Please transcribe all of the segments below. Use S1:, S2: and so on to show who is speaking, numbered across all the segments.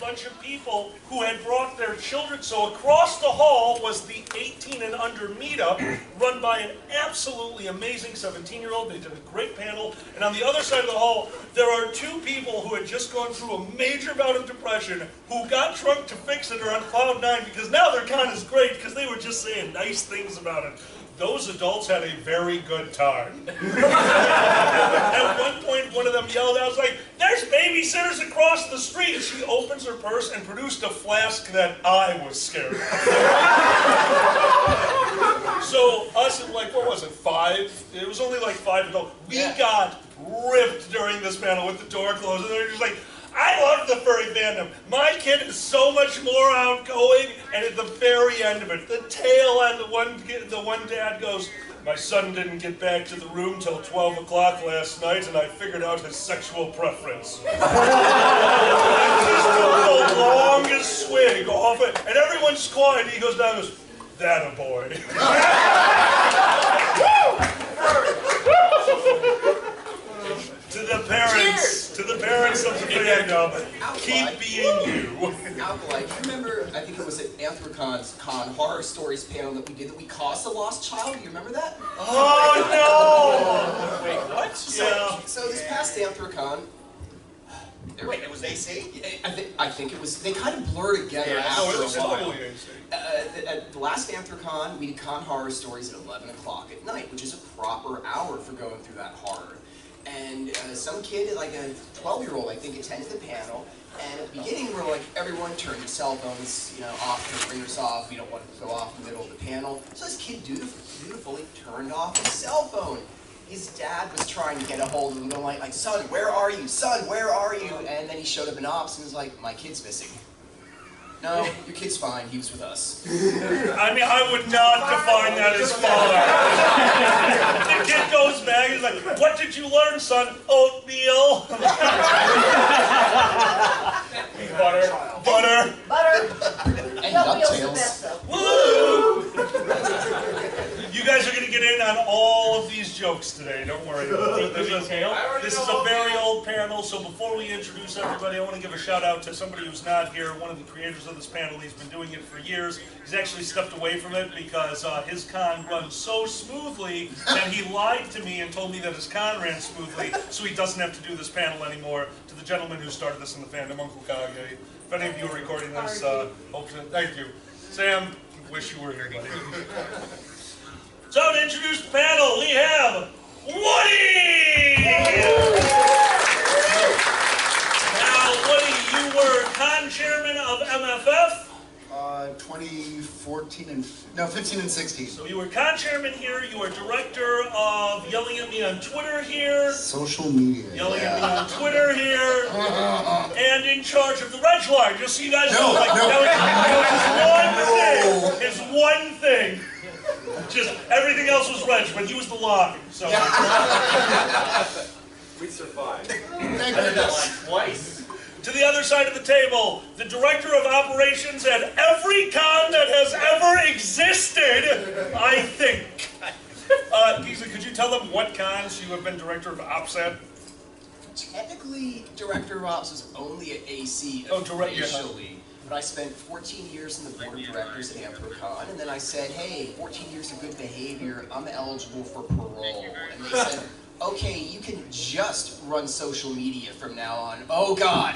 S1: bunch of people who had brought their children. So across the hall was the 18 and under meetup, run by an absolutely amazing 17-year-old. They did a great panel. And on the other side of the hall, there are two people who had just gone through a major bout of depression, who got drunk to fix it, are on cloud 9, because now their con is great, because they were just saying nice things about it. Those adults had a very good time. At one point, one of them yelled out, like, "There's babysitters across the street!" And she opens her purse and produced a flask that I was scared of. So us at like, what was it, 5? It was only like 5 adults. We got ripped during this panel with the door closed, and they were just like, "I love the furry fandom. My kid is so much more outgoing," and at the very end of it, the tail end, the one dad goes, "My son didn't get back to the room till 12 o'clock last night, and I figured out his sexual preference." And just took the longest swig off it, and everyone's quiet. He goes down and goes, "That a boy." To the parents of the fandom, keep being you.
S2: Alkali, do you remember, I think it was at Anthrocon's Con Horror Stories panel that we did, that we caused a lost child? You remember that?
S1: Oh, no!
S3: Wait, what?
S2: So this past Anthrocon...
S3: Wait, it was AC?
S2: I think it was, they kind of blur together after a while.
S1: Totally AC.
S2: At the last Anthrocon, we did Con Horror Stories at 11 o'clock at night, which is a proper hour for going through that horror. And some kid, like a 12-year-old, I think, attended the panel. And at the beginning, we're like, everyone turn your cell phones, off, turn your ringers off. We don't want it to go off in the middle of the panel. So this kid dutifully turned off his cell phone. His dad was trying to get a hold of him, going like, "Son, where are you? Son, where are you?" And then he showed up in ops and was like, "My kid's missing." "No, your kid's fine. He was with us."
S1: I mean, I would not define that as fallout. The kid goes back, he's like, "What did you learn, son?" "Oatmeal." Butter.
S2: And DuckTales.
S1: Woo! You guys are going to get in on all of these jokes today, don't worry. This is a very old panel, so before we introduce everybody, I want to give a shout out to somebody who's not here, one of the creators of this panel. He's been doing it for years. He's actually stepped away from it because his con runs so smoothly that he lied to me and told me that his con ran smoothly, so he doesn't have to do this panel anymore. To the gentleman who started this in the fandom, Uncle Kage. If any of you are recording this, thank you. Sam, wish you were here, buddy. So to introduce the panel, we have Woody! Now, Woody, you were con-chairman of MFF?
S4: 15 and 16.
S1: So you were con-chairman here, you were director of Yelling at Me on Twitter here.
S4: Social media.
S1: Yelling at Me on Twitter here. And in charge of the Reg Line, just so you guys know. That was his one thing. Just everything else was Reg, but he was the line. So
S3: We survived.
S4: Thank
S3: I did that
S4: goodness.
S3: like twice.
S1: to the other side of the table, the director of operations at every con that has ever existed, I think. Giza, could you tell them what cons you have been director of ops at?
S2: Technically, director of ops was only at AC officially. But I spent 14 years in the board of directors at Anthrocon, and then I said, "Hey, 14 years of good behavior, I'm eligible for parole." And they said, "Okay, you can just run social media from now on." Oh God!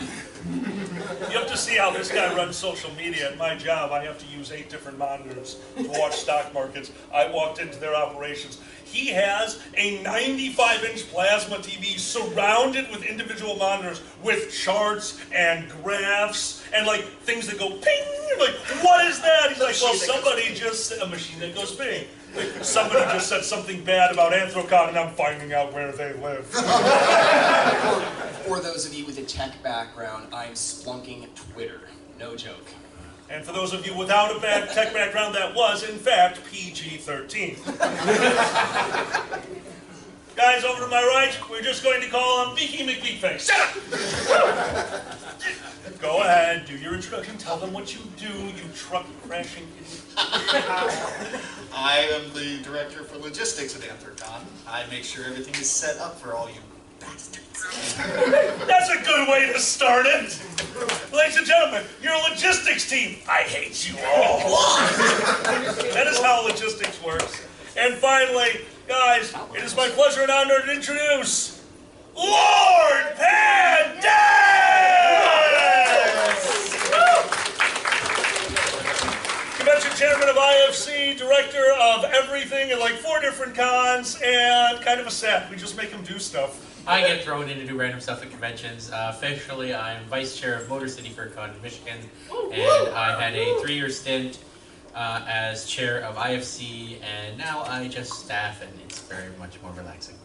S1: You have to see how this guy runs social media. At my job, I have to use 8 different monitors to watch stock markets. I walked into their operations. He has a 95-inch plasma TV surrounded with individual monitors with charts and graphs and like things that go ping. Like, what is that? He's like, well, somebody just said, a machine that goes ping. Like, somebody just said something bad about Anthrocon and I'm finding out where they live.
S2: For those of you with a tech background, I'm splunking Twitter. No joke.
S1: And for those of you without a tech background, that was, in fact, PG-13. Guys, over to my right, we're just going to call him Beaky McBeakface. Shut up! Go ahead, do your introduction, tell them what you do, you truck crashing idiot.
S5: I am the director for logistics at Anthrocon. I make sure everything is set up for all you
S1: That's a good way to start it. Ladies and gentlemen, your logistics team. I hate you all. That is how logistics works. And finally, guys, it is my pleasure and honor to introduce Lord Pandez! Convention chairman of IFC, director of everything at like 4 different cons, and kind of a sap. We just make him do stuff.
S5: I get thrown in to do random stuff at conventions. Officially, I'm vice chair of Motor City FurCon in Michigan, and I had a 3-year stint as chair of IFC, and now I just staff, and it's very much more relaxing.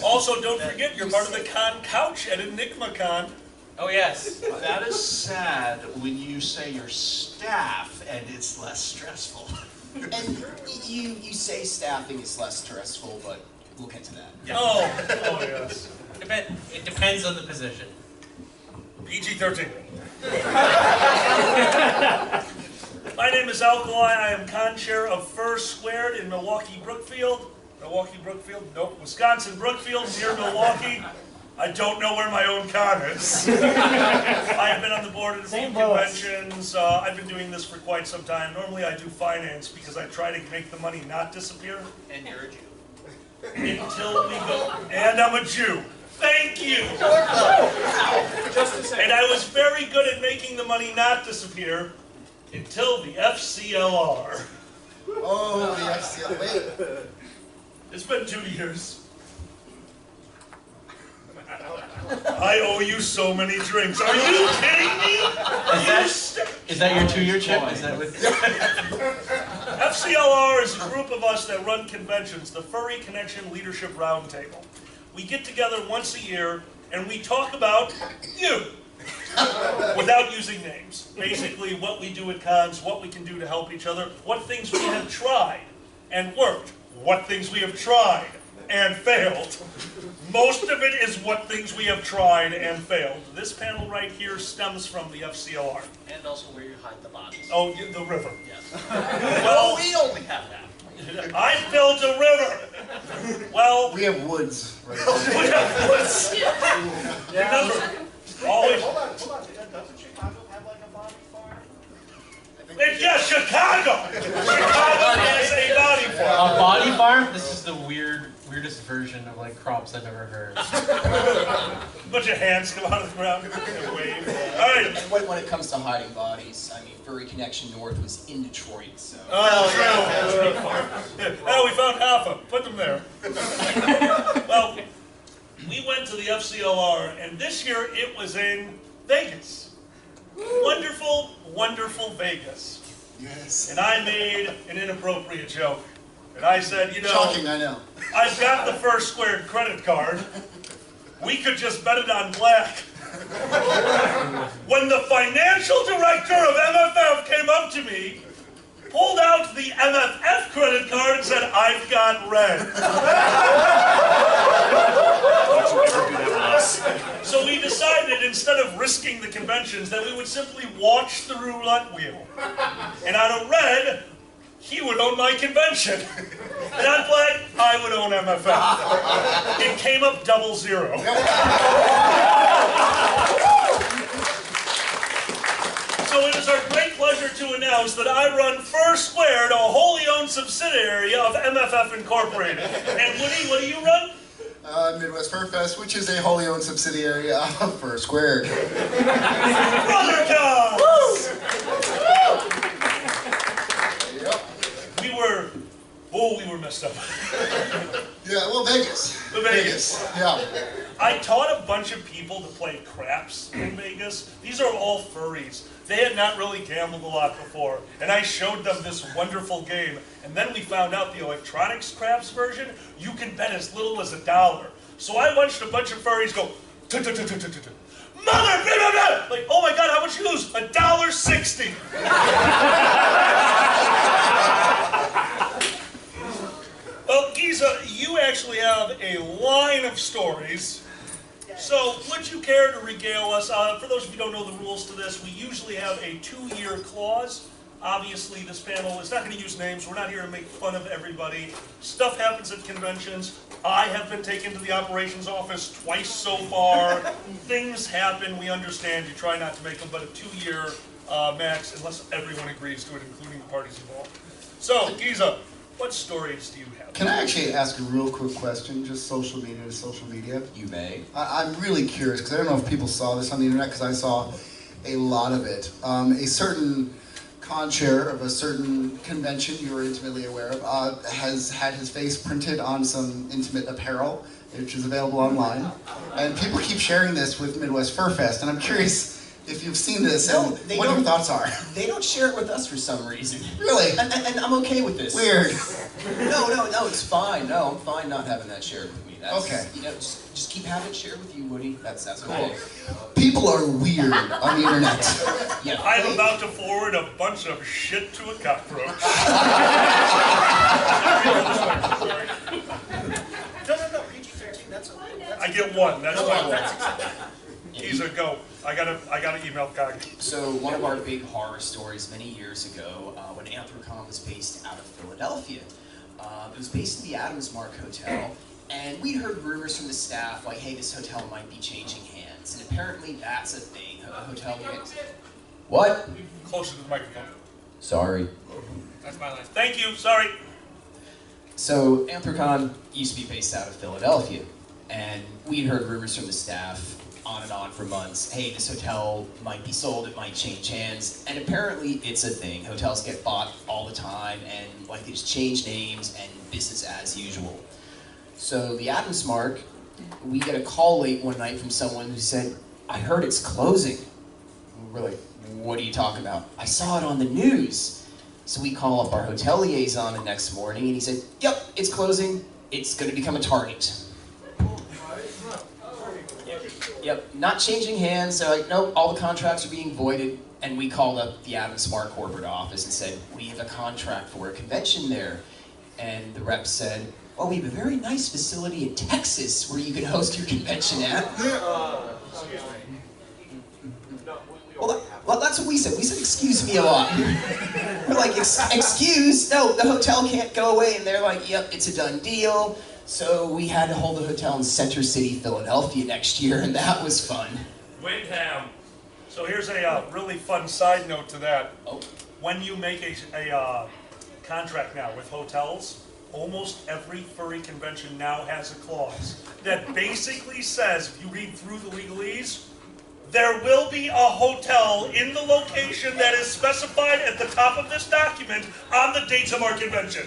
S1: Also, don't forget, you're part of the con couch at EnigmaCon.
S5: Oh yes.
S3: That is sad when you say your staff and it's less stressful.
S2: And you say staffing is less stressful, but we'll get to that.
S5: Yeah.
S1: Oh yes.
S5: It depends on the position.
S1: PG-13. My name is Alkali. I am con chair of Fur Squared in Milwaukee Brookfield. Nope. Wisconsin Brookfield, near Milwaukee. I don't know where my own con is. I've been on the board at a few conventions. I've been doing this for quite some time. Normally I do finance because I try to make the money not disappear.
S3: And you're a Jew.
S1: Until we go. And I'm a Jew. Thank you. And I was very good at making the money not disappear until the FCLR.
S4: Oh, the FCL. Wait.
S1: It's been 2 years. I owe you so many drinks. Are you kidding me?
S5: Is that your 2-year chip? Is that what?
S1: FCLR is a group of us that run conventions, the Furry Connection Leadership Roundtable. We get together once a year and we talk about you without using names. Basically, what we do at cons, what we can do to help each other, what things we have tried and worked, what things we have tried and failed. Most of it is what things we have tried and failed. This panel right here stems from the FCLR.
S3: And also where you hide the bodies.
S1: Oh, the river.
S3: Yes.
S1: Well,
S3: we only have that.
S1: I built a river. Well,
S4: We have woods right
S1: we have woods. Remember, always.
S3: Hold on. Doesn't Chicago have like a body farm?
S1: Yes, Chicago. Chicago has a body farm.
S5: A body farm? This is the weirdest version of like crops I've ever heard.
S1: A bunch of hands come out of the ground and wave. All right.
S2: And when it comes to hiding bodies, I mean, Furry Connection North was in Detroit, so.
S1: Oh, true. Oh, we found half of them. Put them there. Well, we went to the FCLR, and this year it was in Vegas. Wonderful, wonderful Vegas.
S4: Yes.
S1: And I made an inappropriate joke. And I said, you know,
S4: Shocking, I know.
S1: I've got the Fur Squared credit card. We could just bet it on black. When the financial director of MFF came up to me, pulled out the MFF credit card and said, I've got red. So we decided, instead of risking the conventions, that we would simply watch the roulette wheel. And on a red, he would own my convention. And on black, I would own MFF. It came up 0-0. So it is our great pleasure to announce that I run Fur Squared, a wholly owned subsidiary of MFF Incorporated. And Woody, what do you run?
S4: Midwest Fur Fest, which is a wholly owned subsidiary of Fur Squared.
S1: Brother Cubs!
S4: Yep.
S1: We were messed up.
S4: Yeah, well, Vegas.
S1: Vegas.
S4: Yeah.
S1: I taught a bunch of people to play craps in Vegas. These are all furries. They had not really gambled a lot before. And I showed them this wonderful game. And then we found out the electronics craps version, you can bet as little as $1. So I watched a bunch of furries go, mother, blah, blah, blah. Like, oh my God, how much you lose? $1.60. Well, Giza, you actually have a line of stories. So, would you care to regale us? For those of you who don't know the rules to this, we usually have a 2-year clause. Obviously, this panel is not going to use names. We're not here to make fun of everybody. Stuff happens at conventions. I have been taken to the operations office twice so far. Things happen, we understand. You try not to make them, but a 2-year max, unless everyone agrees to it, including the parties involved. So, Giza, what stories do you have?
S4: Can I actually ask a real quick question, just social media to social media?
S2: You may.
S4: I'm really curious, because I don't know if people saw this on the internet, because I saw a lot of it. A certain con-chair of a certain convention you were intimately aware of has had his face printed on some intimate apparel, which is available online. And people keep sharing this with Midwest Fur Fest, and I'm curious if you've seen this and what your thoughts are.
S2: They don't share it with us for some reason.
S4: Really?
S2: And I'm okay with this.
S4: Weird.
S2: No, it's fine. No, I'm fine not having that shared with me. That's,
S4: okay.
S2: You know, just keep having it shared with you, Woody. That's okay.
S4: People are weird on the internet.
S2: Yeah.
S1: I'm about to forward a bunch of shit to a cockroach.
S3: No, PG-13, that's okay.
S1: I get one, that's my one.
S3: That's acceptable.
S1: Giza, go. I gotta email Cog.
S2: So one of our big horror stories many years ago, when Anthrocon was based out of Philadelphia, it was based in the Adams Mark Hotel, and we'd heard rumors from the staff like, hey, this hotel might be changing hands, and apparently that's a thing. A hotel unit. What?
S1: Closer to the microphone.
S2: Sorry.
S1: That's my line. Thank you, sorry.
S2: So Anthrocon used to be based out of Philadelphia, and we'd heard rumors from the staff on and on for months. Hey, this hotel might be sold, it might change hands, and apparently it's a thing. Hotels get bought all the time, and like they just change names and business as usual. So the Adams Mark, we get a call late one night from someone who said, I heard it's closing. We're like, what are you talking about? I saw it on the news. So we call up our hotel liaison the next morning, and he said, yep, it's closing. It's going to become a Target. Yep, not changing hands, so like, nope, all the contracts are being voided, and we called up the Adams Mark corporate office and said, we have a contract for a convention there. And the rep said, oh, we have a very nice facility in Texas where you can host your convention at. Well, that's what we said. We said, excuse me a lot. We're like, excuse? No, the hotel can't go away. And they're like, yep, it's a done deal. So we had to hold a hotel in Center City, Philadelphia next year, and that was fun.
S1: Windham. So here's a really fun side note to that.
S2: Oh.
S1: When you make a contract now with hotels, almost every furry convention now has a clause that basically says, if you read through the legalese, there will be a hotel in the location that is specified at the top of this document on the dates of our convention.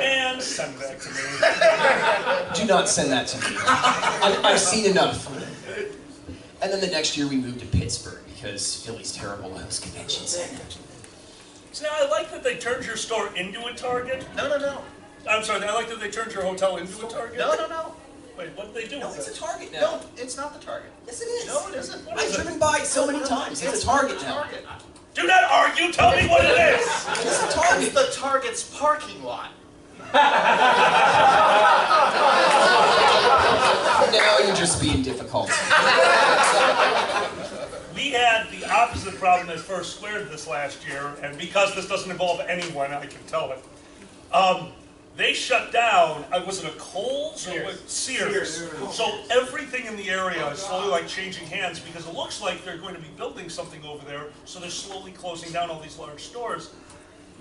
S1: And send that to me.
S2: Do not send that to me. I've seen enough. And then the next year we moved to Pittsburgh because Philly's terrible at host conventions.
S1: So now I like that they turned your store into a Target.
S3: No.
S1: I'm sorry, I like that they turned your hotel into a Target.
S3: No.
S1: Wait, what did they do
S2: No,
S1: with
S2: it's
S1: it?
S2: a Target now.
S3: No, it's not the Target.
S2: Yes, it is.
S3: No, it isn't.
S2: I've driven by it so many times. It's a Target now.
S3: Target.
S1: Do not argue, tell me what it is!
S2: It's a
S3: It's
S2: Target.
S3: the Target's parking lot.
S2: Now you're just being difficult.
S1: We had the opposite problem at First Squared this last year, and because this doesn't involve anyone, I can tell it. They shut down, was it a Kohl's or what? Sears. So everything in the area is slowly like changing hands because it looks like they're going to be building something over there, so they're slowly closing down all these large stores.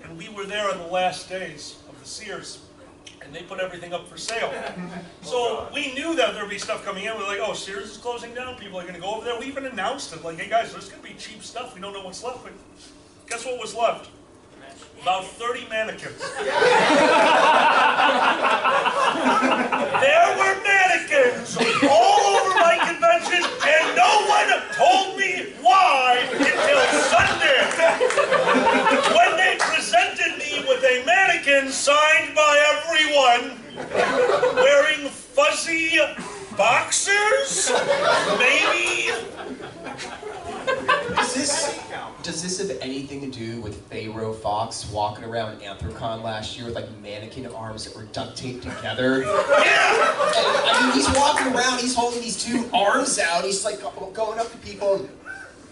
S1: And we were there on the last days of the Sears, and they put everything up for sale. So we knew that there'd be stuff coming in. We were like, oh, Sears is closing down, people are gonna go over there. We even announced it, like, hey guys, there's gonna be cheap stuff, we don't know what's left. But guess what was left? About 30 mannequins. There were mannequins all over my convention, and no one told me why until Sunday, when they presented me with a mannequin signed by everyone, wearing fuzzy boxers, maybe.
S2: Does this have anything to do with Pharaoh Fox walking around Anthrocon last year with like mannequin arms that were duct taped together?
S1: Yeah!
S2: I mean, he's walking around, he's holding these two arms out, he's like going up to people and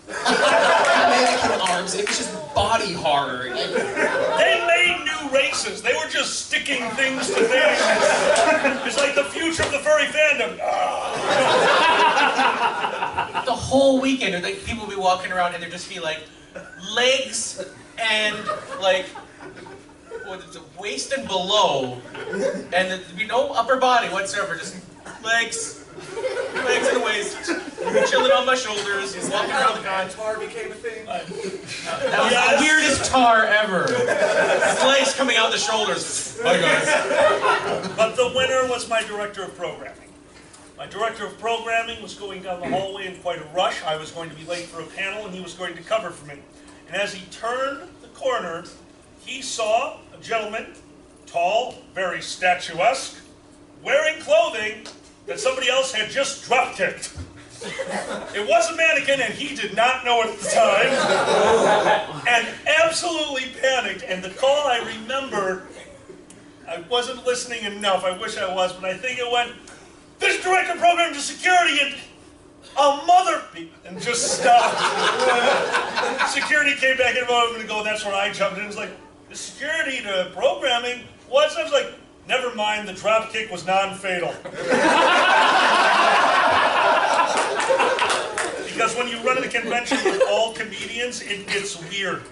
S2: mannequin arms, and it was just body horror.
S1: They made new do races. They were just sticking things to things. It's like the future of the furry fandom.
S5: The whole weekend, like, people would be walking around and there'd just be like legs and like the waist and below, and there'd be no upper body whatsoever, just legs and the waist, chilling on my shoulders, walking around the con.
S6: Tar became a thing.
S5: That was the weirdest tar ever. Legs coming out the shoulders. Bye guys.
S1: But the winner was my director of programming. My director of programming was going down the hallway in quite a rush. I was going to be late for a panel, and he was going to cover for me. And as he turned the corner, he saw a gentleman, tall, very statuesque, wearing clothing that somebody else had just drop-kicked. It was a mannequin, and he did not know it at the time, and absolutely panicked. And the call, I remember, I wasn't listening enough. I wish I was, but I think it went, "This director program to security and a mother," and just stopped. Security came back in a moment and go, that's where I jumped in. It was like, the security to programming? What? I was like, never mind, the drop kick was non-fatal. Because when you run a convention with all comedians, it gets weird.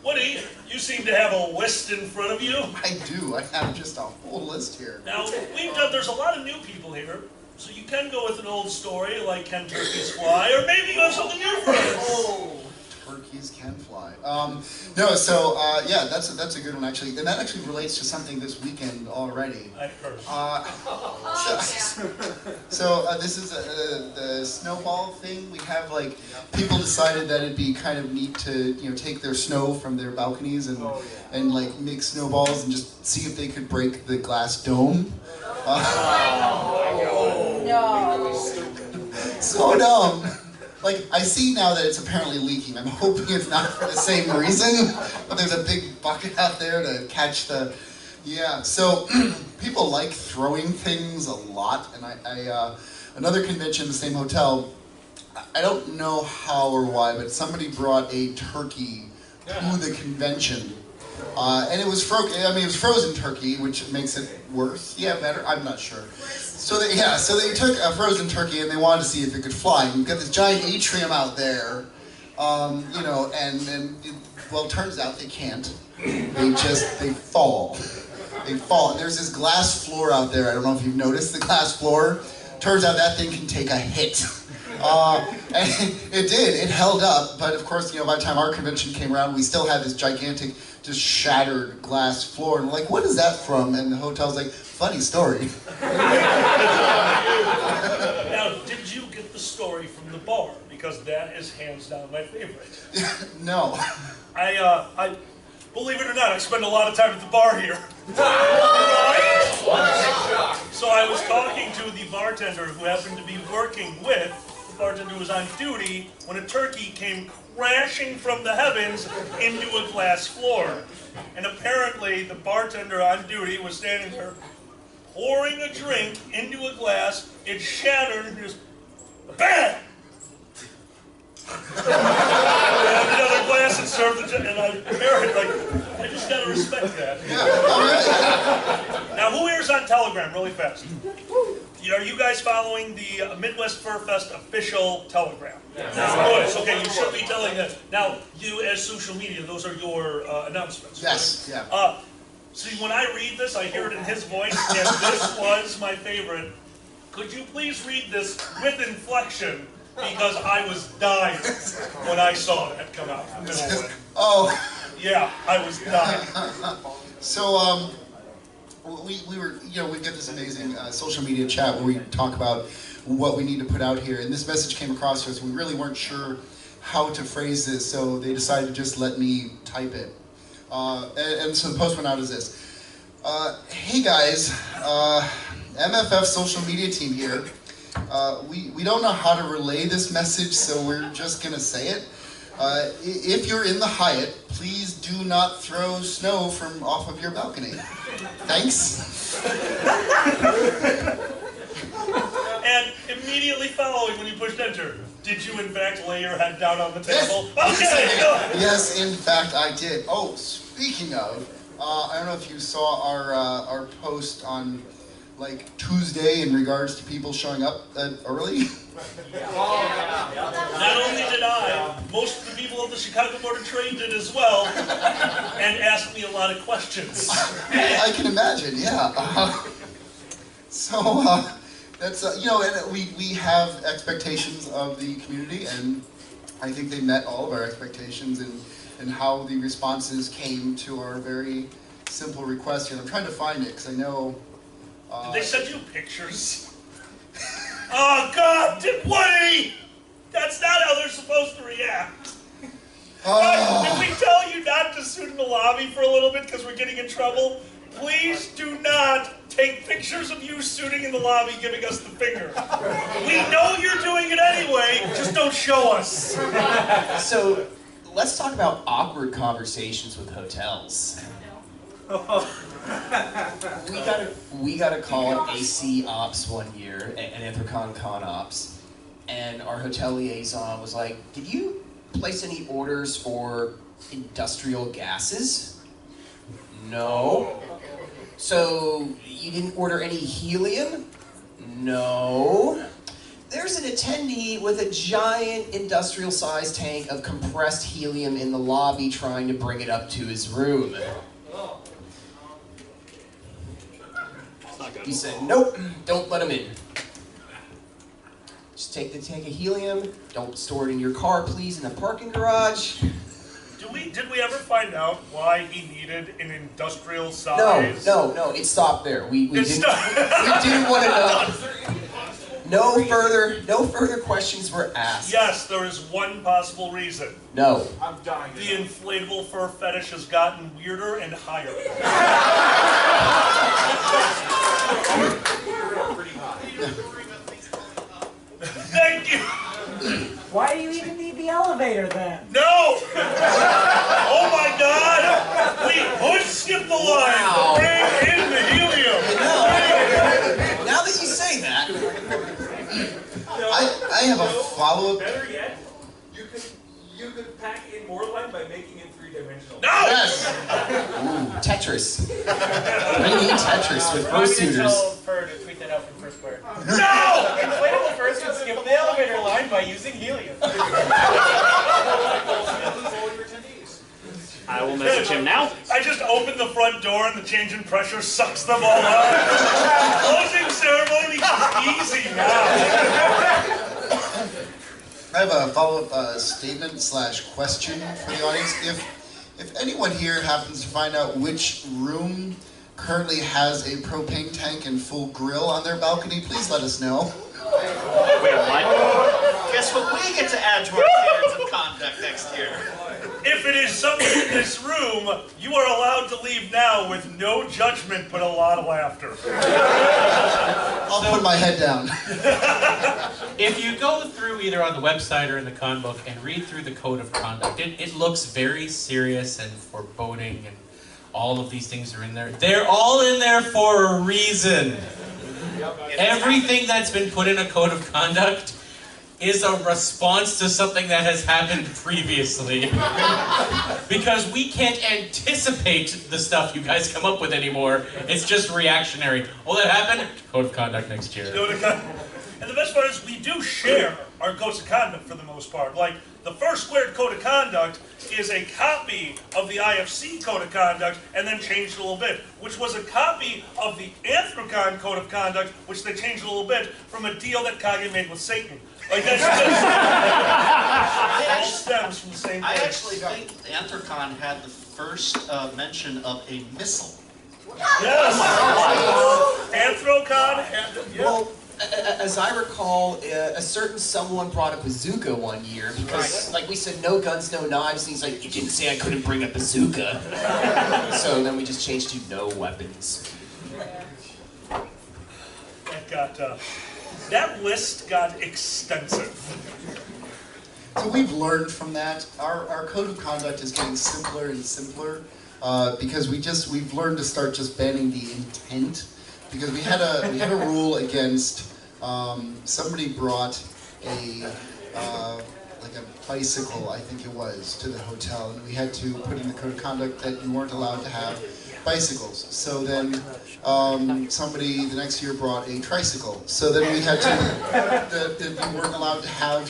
S1: Woody, you seem to have a list in front of you.
S4: I do. I have just a whole list here.
S1: Now, there's a lot of new people here, so you can go with an old story like Can Turkeys Fly, or maybe you have something new for us.
S4: Oh, turkeys can fly. No, so yeah, that's a good one actually, and that actually relates to something this weekend already.
S1: I heard.
S4: So this is the snowball thing. We have like people decided that it'd be kind of neat to take their snow from their balconies and like make snowballs and just see if they could break the glass dome.
S7: No.
S4: So dumb. Like, I see now that it's apparently leaking. I'm hoping it's not for the same reason, but there's a big bucket out there to catch the... Yeah, so people like throwing things a lot, and I another convention in the same hotel, I don't know how or why, but somebody brought a turkey to the convention. And it was it was frozen turkey, which makes it worse. Yeah, better? I'm not sure. So they took a frozen turkey and they wanted to see if it could fly. And you've got this giant atrium out there, and well, it turns out they can't. They fall. They fall. And there's this glass floor out there. I don't know if you've noticed the glass floor. Turns out that thing can take a hit. And it did. It held up. But of course, by the time our convention came around, we still had this gigantic, just shattered glass floor. And we're like, what is that from? And the hotel's like, funny story.
S1: Now, did you get the story from the bar? Because that is hands down my favorite.
S4: No.
S1: I believe it or not, I spend a lot of time at the bar here. Right? So I was talking to the bartender who happened to be working with the bartender who was on duty when a turkey came crashing from the heavens into a glass floor. And apparently the bartender on duty was standing there pouring a drink into a glass, it shattered and just BAM! Another glass and served the and I just gotta respect that. Now, who here is on Telegram, really fast? Are you guys following the Midwest Fur Fest official Telegram? Yes. Good. Okay, you should be telling that. Now, you as social media, those are your announcements.
S4: Yes.
S1: Right?
S4: Yeah.
S1: See, when I read this, I hear it in his voice, and this was my favorite. Could you please read this with inflection? Because I was dying when I saw that come out in the middle of it.
S4: Oh.
S1: Yeah, I was dying.
S4: So, we were, we've got this amazing social media chat where we talk about what we need to put out here, and this message came across to us. We really weren't sure how to phrase this, so they decided to just let me type it. And so the post went out as this. Hey guys, MFF social media team here. We don't know how to relay this message, so we're just gonna say it. If you're in the Hyatt, please do not throw snow from off of your balcony. Thanks.
S1: And immediately following when you pushed enter, did you in fact lay your head down on the table? Okay, good.
S4: Yes, in fact I did. Oh, speaking of, I don't know if you saw our post on like Tuesday in regards to people showing up early.
S1: Not only did I, most of the people of the Chicago Board of Trade did as well, and asked me a lot of questions.
S4: I can imagine, yeah. That's you know, and we have expectations of the community, and I think they met all of our expectations and how the responses came to our very simple request here. I'm trying to find it because I know.
S1: Did they send you pictures? Oh God, did Woody? That's not how they're supposed to react. Did we tell you not to suit in the lobby for a little bit because we're getting in trouble? Please do not take pictures of you suiting in the lobby giving us the finger. We know you're doing it anyway, just don't show us.
S2: So, let's talk about awkward conversations with hotels. We got a call at AC Ops one year, at Anthrocon Con Ops, and our hotel liaison was like, "Did you place any orders for industrial gases?" No. So, you didn't order any helium? No. There's an attendee with a giant industrial-sized tank of compressed helium in the lobby trying to bring it up to his room. He said, "Nope, don't let him in. Just take the tank of helium, don't store it in your car, please, in the parking garage."
S1: Did we ever find out why he needed an industrial size?
S2: No, it stopped there. We didn't want to know. No further questions were asked.
S1: Yes, there is one possible reason.
S2: No.
S6: I'm dying.
S1: The inflatable fur fetish has gotten weirder and higher.
S6: Pretty hot.
S1: Thank you.
S7: Why do you even need the elevator then?
S1: No! Oh my God! We would skip the line to bring in the helium.
S2: Now that you say that,
S4: I have a follow-up.
S6: Better yet, you could pack in more light by making it three-dimensional.
S1: No!
S4: Yes.
S2: ooh, Tetris. We need Tetris with
S5: Want me to
S2: fursuiters.
S5: tell Fur to tweet that out from First Square?
S1: No!
S5: Inflatable furs can skip the elevator line by using helium.
S8: I will message him now.
S1: I just opened the front door and the change in pressure sucks them all up. Closing ceremony is easy now.
S4: I have a follow-up statement / question for the audience. If anyone here happens to find out which room currently has a propane tank and full grill on their balcony, please let us know.
S3: Wait, what? Guess what we get to add to our standards of conduct next year?
S1: If it is someone in this room, you are allowed to leave now with no judgment but a lot of laughter.
S4: I'll put my head down.
S5: If you go through either on the website or in the con book and read through the code of conduct, it looks very serious and foreboding, and all of these things are in there. They're all in there for a reason. Everything that's been put in a code of conduct is a response to something that has happened previously. Because we can't anticipate the stuff you guys come up with anymore. It's just reactionary. Oh, that happened? Code of conduct next year.
S1: And the best part is we do share our codes of conduct for the most part. Like, the First Squared Code of Conduct is a copy of the IFC Code of Conduct and then changed a little bit, which was a copy of the Anthrocon Code of Conduct, which they changed a little bit from a deal that Kage made with Satan. Like, that's just... it all stems from the same place.
S3: I actually think Anthrocon had the first mention of a missile.
S1: Yes! Anthrocon had... Yeah.
S2: Well, as I recall, a certain someone brought a bazooka one year because, like we said, no guns, no knives, and he's like, "You didn't say I couldn't bring a bazooka." So then we just changed to no weapons.
S1: That list got extensive.
S4: So we've learned from that. Our code of conduct is getting simpler and simpler because we've learned to start just banning the intent. Because we had a rule against somebody brought a like a bicycle, I think it was, to the hotel, and we had to put in the code of conduct that you weren't allowed to have bicycles. So then somebody the next year brought a tricycle. So then we had to, we weren't allowed to have,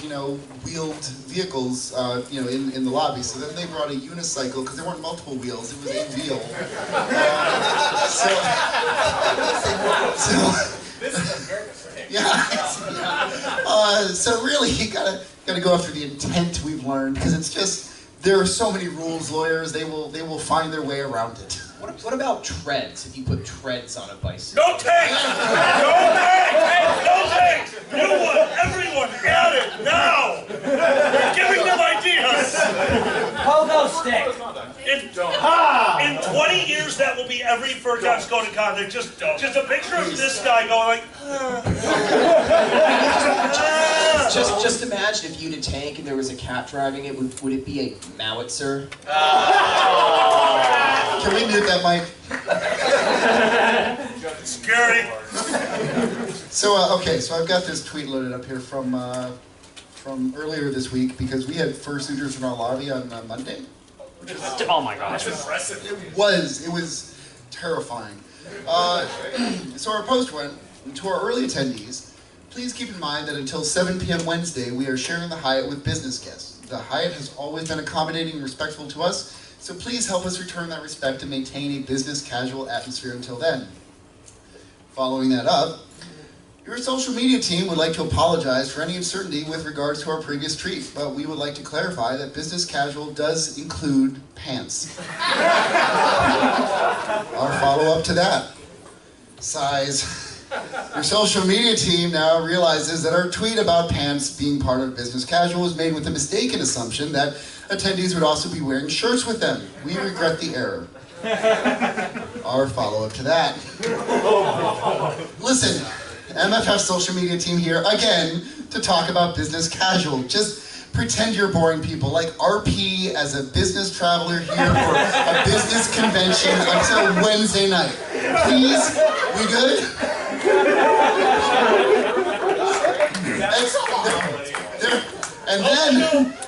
S4: wheeled vehicles, in the lobby. So then they brought a unicycle, because there weren't multiple wheels, it was a wheel.
S6: This is America.
S4: So really, you gotta go after the intent we've learned, because it's just, there are so many rules, lawyers, they will find their way around it.
S2: What about treads, if you put treads on a bicycle?
S1: No takes! No takes! No takes! You want everyone at it now! You're giving them ideas!
S7: Pogo stick.
S1: In 20 years, that will be every FurCon's code of conduct. Just a picture of this guy going like,
S2: Just imagine if you had a tank and there was a cat driving it, would it be a Mowitzer?
S4: Can we mute that mic?
S1: Security.
S4: So I've got this tweet loaded up here from earlier this week, because we had fursuiters in our lobby on Monday.
S8: Oh my gosh.
S4: It was terrifying. So our post went, to our early attendees, please keep in mind that until 7 p.m. Wednesday, we are sharing the Hyatt with business guests. The Hyatt has always been accommodating and respectful to us, so please help us return that respect and maintain a business casual atmosphere until then. Following that up, your social media team would like to apologize for any uncertainty with regards to our previous tweet, but we would like to clarify that business casual does include pants. Our follow-up to that. Size. Your social media team now realizes that our tweet about pants being part of business casual was made with a mistaken assumption that attendees would also be wearing shirts with them. We regret the error. Our follow-up to that. Listen, MFF social media team here again to talk about business casual. Just pretend you're boring people, like RP as a business traveler here for a business convention until Wednesday night. Please, we good?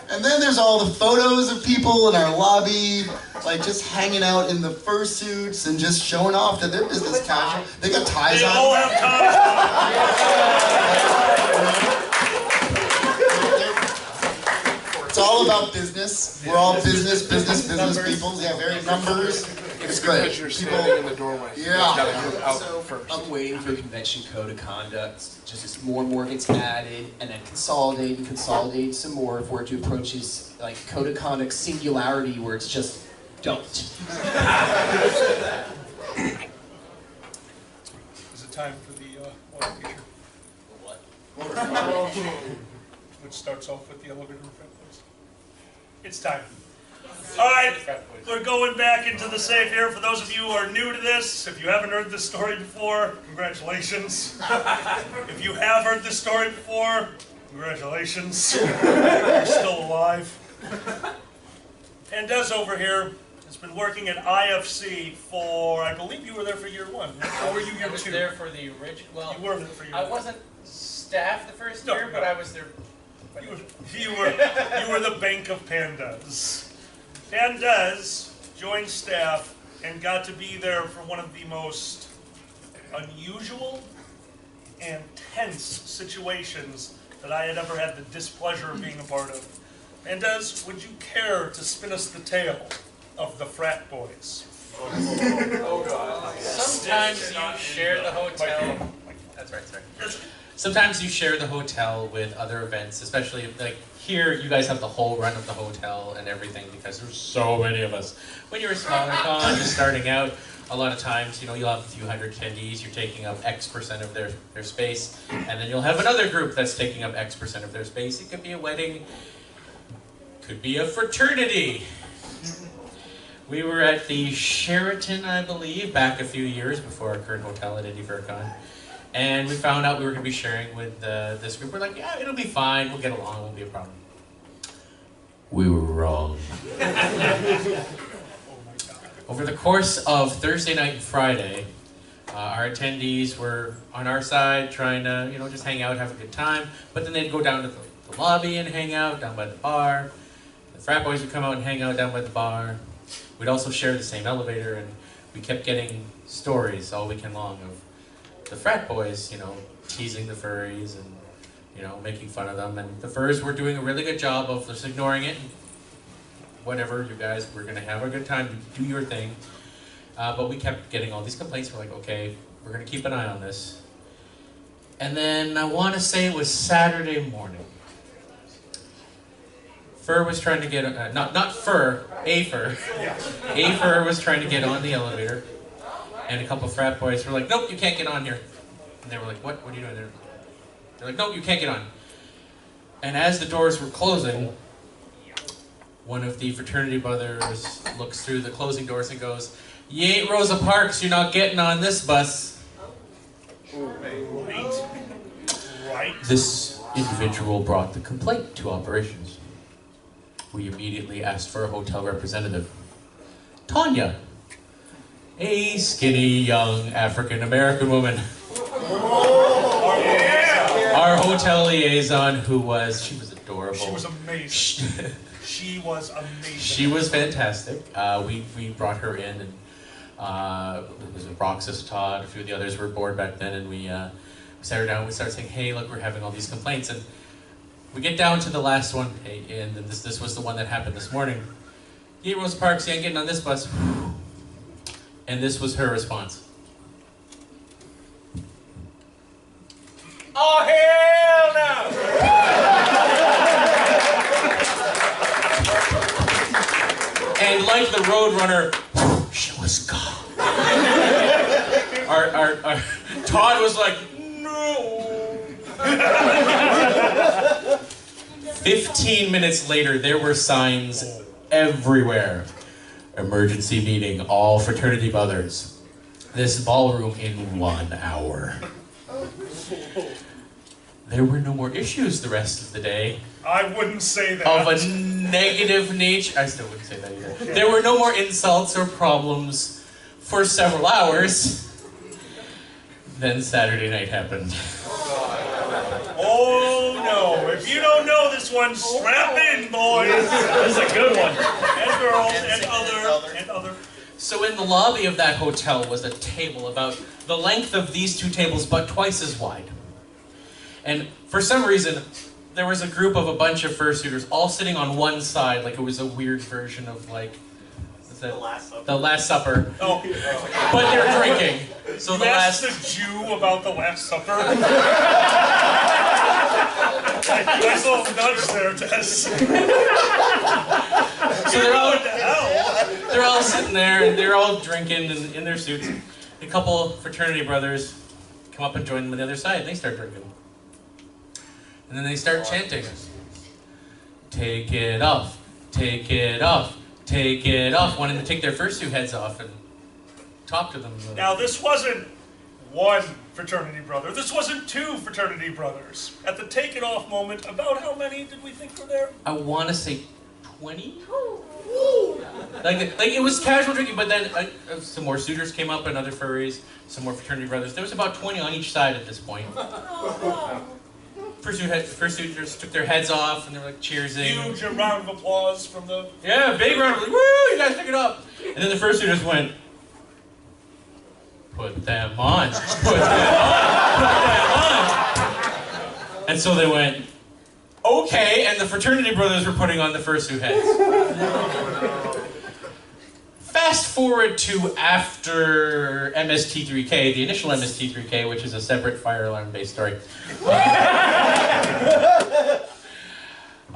S4: And then there's all the photos of people in our lobby, like just hanging out in the fursuits and just showing off that they're business casual. They got ties on.
S1: They all have ties on.
S4: It's all about business. We're all business people. Yeah, very numbers. It's great.
S9: Because you're standing in the doorway.
S4: Yeah.
S9: You gotta move out
S2: So
S9: first.
S2: I'm waiting for the convention code of conduct. Just as more and more gets added, and then consolidate some more if we're to approach this like code of conduct singularity where it's just don't.
S1: Is it time for the water feature?
S2: What?
S1: Which starts off with the elevator effect, please. It's time. All right, we're going back into the safe here. For those of you who are new to this, if you haven't heard this story before, congratulations. If you have heard this story before, congratulations. You're still alive. And Des over here has been working at IFC for, I believe you were there for year one. Or were you year
S5: I was
S1: two?
S5: there for the original. Well,
S1: You were there for year
S5: I
S1: one.
S5: wasn't staff the first
S1: No,
S5: year, but
S1: no.
S5: I was there.
S1: You were the bank of pandas. Pandas joined staff and got to be there for one of the most unusual and tense situations that I had ever had the displeasure of being a part of. Pandas, would you care to spin us the tale of the frat boys?
S5: Sometimes you share the hotel. That's right, sorry. Sometimes you share the hotel with other events, especially if, like here, you guys have the whole run of the hotel and everything because there's so many of us. When you're a smaller con, just starting out, a lot of times, you'll have a few hundred attendees, you're taking up X% of their space, and then you'll have another group that's taking up X% of their space. It could be a wedding, could be a fraternity. We were at the Sheraton, I believe, back a few years before our current hotel at Indy FurCon. And we found out we were going to be sharing with this group. We're like, yeah, it'll be fine. We'll get along. It won't be a problem. We were wrong. Over the course of Thursday night and Friday, Our attendees were on our side trying to, just hang out, have a good time. But then they'd go down to the lobby and hang out down by the bar. The frat boys would come out and hang out down by the bar. We'd also share the same elevator, and we kept getting stories all weekend long of the frat boys, teasing the furries and, making fun of them. And the furries were doing a really good job of just ignoring it. Whatever, you guys, we're going to have a good time, do your thing. But we kept getting all these complaints. We're like, okay, we're going to keep an eye on this. And then I want to say it was Saturday morning. Fur was trying to get, not Fur, A Fur. A Fur was trying to get on the elevator. And a couple of frat boys were like, nope, you can't get on here. And they were like, what? What are you doing there? They're like, nope, you can't get on. And as the doors were closing, one of the fraternity brothers looks through the closing doors and goes, "You ain't Rosa Parks, you're not getting on this bus."
S1: Right.
S5: This individual brought the complaint to operations. We immediately asked for a hotel representative. Tanya, a skinny, young African-American woman.
S1: Oh, yeah.
S5: Our hotel liaison, she was adorable.
S1: She was amazing. She was amazing.
S5: She was fantastic. We brought her in, and it was Roxas, Todd, a few of the others were bored back then, and we sat her down and we started saying, hey, look, we're having all these complaints. And we get down to the last one, and this was the one that happened this morning. "Yeah, Rosa Parks, you ain't getting on this bus." And this was her response.
S6: Oh, hell no!
S5: And like the Roadrunner, she was gone. Our Todd was like, no. 15 minutes later, there were signs everywhere. Emergency meeting, all fraternity brothers. This ballroom in 1 hour. There were no more issues the rest of the day.
S1: I wouldn't say that.
S5: Of a negative nature. I still wouldn't say that either. There were no more insults or problems for several hours. Then Saturday night happened.
S1: Oh no, if you don't know this one, strap in, boys.
S8: This is a good one.
S1: And girls, and other.
S5: So in the lobby of that hotel was a table about the length of these two tables, but twice as wide. And for some reason, there was a group of a bunch of fursuiters all sitting on one side, like it was a weird version of The Last Supper.
S1: Oh.
S5: But they're drinking. So
S1: You
S5: the
S1: asked
S5: last
S1: the Jew about the Last Supper? Nice little nudge there, Tess.
S5: So they're all sitting there and they're all drinking in their suits. A couple fraternity brothers come up and join them on the other side and they start drinking. And then they start chanting. Take it off, take it off, take it off, wanting to take their fursuit heads off and talk to them.
S1: Now, this wasn't one fraternity brother. This wasn't two fraternity brothers. At the take it off moment, about how many did we think were there?
S5: I want to say 20? Like it was casual drinking, but then some more suitors came up and other furries, some more fraternity brothers. There was about 20 on each side at this point. Fursuiters took their heads off and they were like cheersing.
S1: Huge round of applause from the...
S5: Yeah, big round of like, woo, you guys took it up. And then the fursuiters went, put them on, put them on, put them on. And so they went, okay, and the fraternity brothers were putting on the fursuit heads. Fast forward to after MST3K, the initial MST3K, which is a separate fire alarm based story.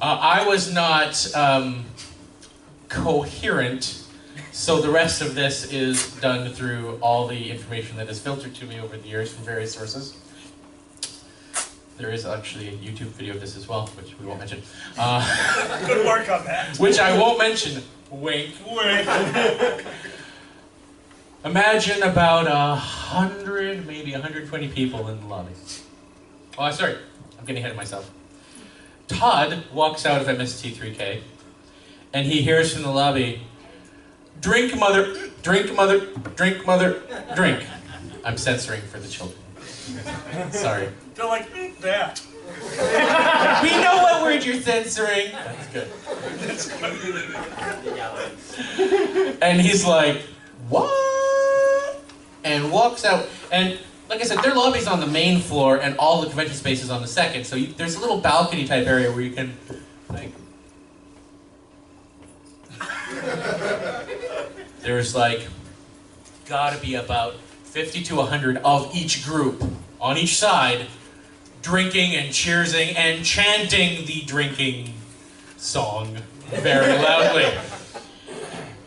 S5: I was not coherent, so the rest of this is done through all the information that is filtered to me over the years from various sources. There is actually a YouTube video of this as well, which we won't mention.
S1: Good work on that.
S5: Which I won't mention. Wink, wink. Imagine about 100, maybe 120 people in the lobby. Oh, sorry, I'm getting ahead of myself. Todd walks out of MST3K, and he hears from the lobby, drink, mother, drink, mother, drink, mother, drink. I'm censoring for the children. Sorry.
S1: They're like, eat that.
S5: We know what word you're censoring. That's good. And he's like, what? And walks out. And like I said, their lobby's on the main floor and all the convention space is on the second. So there's a little balcony type area where you can, like, there's like, gotta be about 50 to 100 of each group on each side, drinking and cheersing and chanting the drinking song very loudly.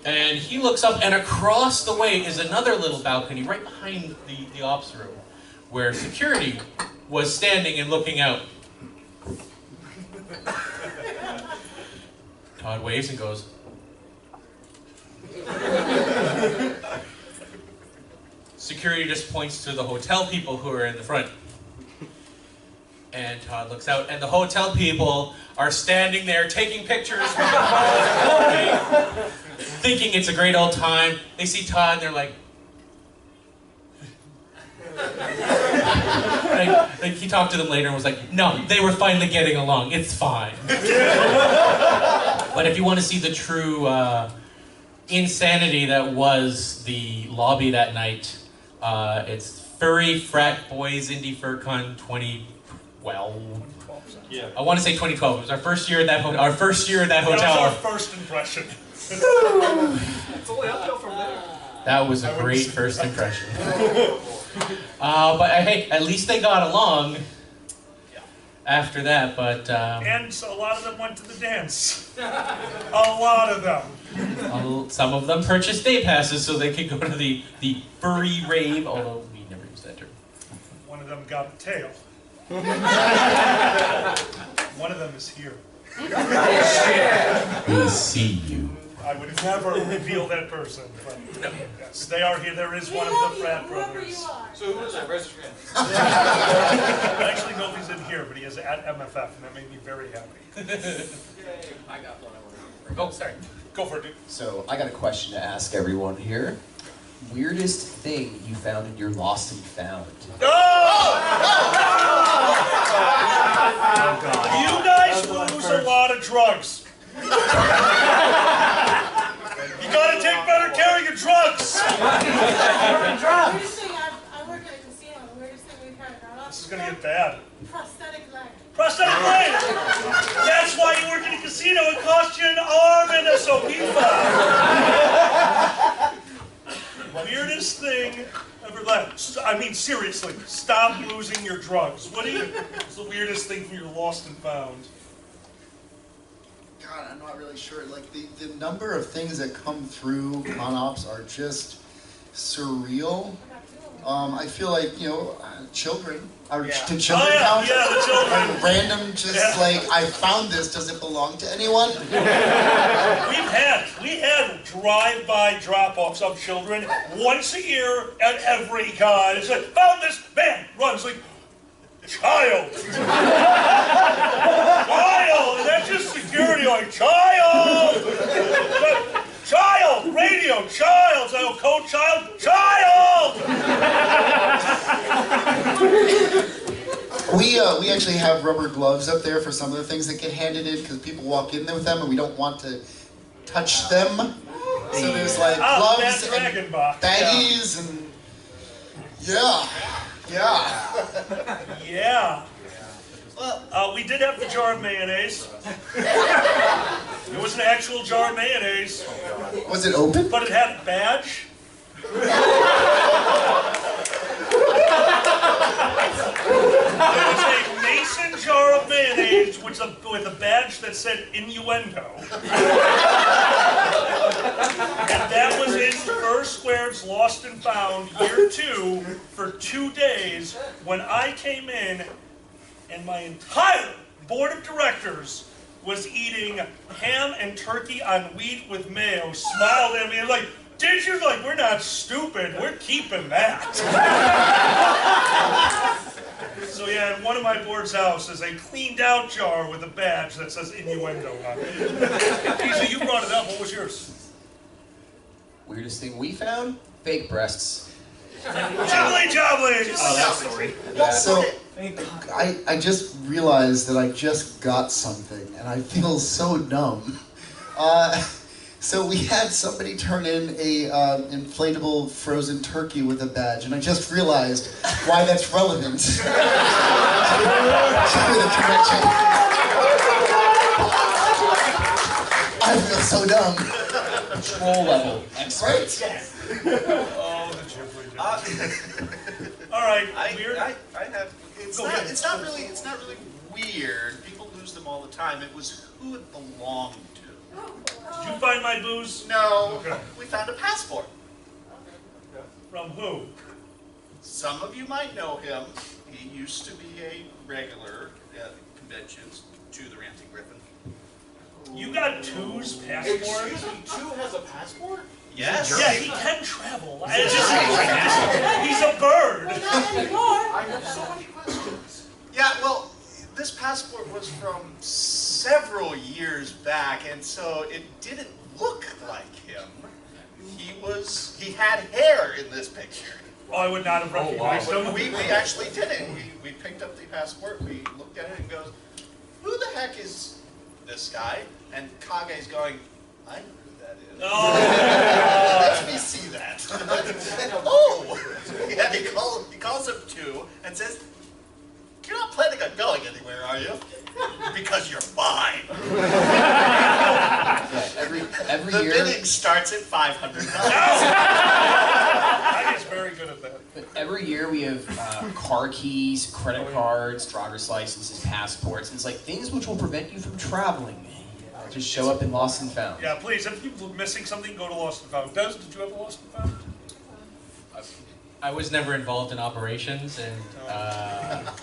S5: And he looks up, and across the way is another little balcony right behind the ops room, where security was standing and looking out. Todd waves and goes, security just points to the hotel people who are in the front. And Todd looks out, and the hotel people are standing there taking pictures with the balcony, thinking it's a great old time. They see Todd, and they're like, like he talked to them later and was like, no, they were finally getting along. It's fine. But if you want to see the true insanity that was the lobby that night, it's Furry Frat Boys Indie FurCon 2012. Yeah. I want to say 2012. It was our first year at that hotel. That was
S1: our first impression.
S6: It's only uphill from there.
S5: That was a great first impression. But hey, at least they got along after that. But
S1: and so a lot of them went to the dance. A lot of them.
S5: Some of them purchased day passes so they could go to the furry rave. Although we never used that term.
S1: One of them got a tail. One of them is here.
S5: We see you.
S1: I would never reveal that person, but yes, they are here. There is one of the frat brothers.
S6: So who is that? Where's your friend?
S1: I actually know he's in here, but he is at MFF, and that made me very happy.
S6: I got one.
S5: Oh, sorry.
S1: Go for it, dude.
S2: So I got a question to ask everyone here. Weirdest thing you found in your lost and found?
S1: You guys lose a lot of drugs. You gotta take better care of your drugs.
S10: Weirdest thing, I work at a casino. The weirdest thing we've had.
S1: This is gonna get bad.
S10: Prosthetic leg.
S1: Prosthetic leg! That's why you work in a casino. It costs you an arm and a sopifa. Weirdest thing ever left. I mean, seriously, stop losing your drugs. What is the weirdest thing from your lost and found?
S4: God, I'm not really sure. Like, the number of things that come through con ops are just surreal. I feel like, children. To children count?
S1: Yeah, the children.
S4: Like random, just like, I found this, does it belong to anyone?
S1: We had drive-by drop-offs of children once a year at every con. It's like, found this, bam, runs like, child. Child, and that's just security, like, child. Child, radio, child, so code child, child.
S4: We actually have rubber gloves up there for some of the things that get handed in because people walk in there with them and we don't want to touch them. So there's like gloves and baggies and
S1: yeah. Well, we did have the jar of mayonnaise. It was an actual jar of mayonnaise.
S4: Was it open?
S1: But it had a badge. It was a mason jar of mayonnaise with a badge that said innuendo. And that was in Fur Squared's Lost and Found Year 2 for 2 days when I came in and my entire board of directors was eating ham and turkey on wheat with mayo, smiled at me and like, did you? Like, we're not stupid, we're keeping that. So yeah, in one of my board's house is a cleaned out jar with a badge that says innuendo on it. Lisa, you brought it up, what was yours?
S2: Weirdest thing we found? Fake breasts.
S1: Jibbly jobbly!
S8: Oh, that story.
S4: So, I just realized that I just got something, and I feel so dumb. So we had somebody turn in a inflatable frozen turkey with a badge, and I just realized why that's relevant to the convention. I feel so dumb.
S2: Troll level. Right?
S4: Yes.
S1: Oh, the Ghibli joke. All right, weird.
S3: I have. It's
S1: Go
S3: not.
S1: ahead.
S3: It's not really. It's not really weird. People lose them all the time. It was who it belonged to.
S1: Did you find my booze?
S3: No.
S1: Okay.
S3: We found a passport.
S1: From who?
S3: Some of you might know him. He used to be a regular at conventions to the Ranting Griffin.
S1: You got Two's passport?
S6: Excuse me, Two has a passport?
S3: Yes.
S1: Yeah, he can travel. It's just, he's a bird.
S10: Well, not anymore.
S6: I have so many questions.
S3: Yeah, well, this passport was from several years back, and so it didn't look like him. He had hair in this picture.
S1: Oh, I would not have recognized him.
S3: We actually did it. We picked up the passport, we looked at it and goes, who the heck is this guy? And Kage's going, I know who that is.
S1: Oh.
S3: Let me see that. Oh! Yeah, he calls him Two and says, you're not planning on going anywhere, are you? Because you're mine.
S2: Yeah, every
S3: The
S2: year.
S3: bidding starts at $500.
S1: I is very good at that.
S2: But every year we have car keys, credit cards, driver's licenses, passports, and it's like things which will prevent you from traveling. Just show up in Lost and Found.
S1: Yeah, please, if you're missing something, go to Lost and Found. Des, did you have a Lost and Found?
S5: I was never involved in operations, and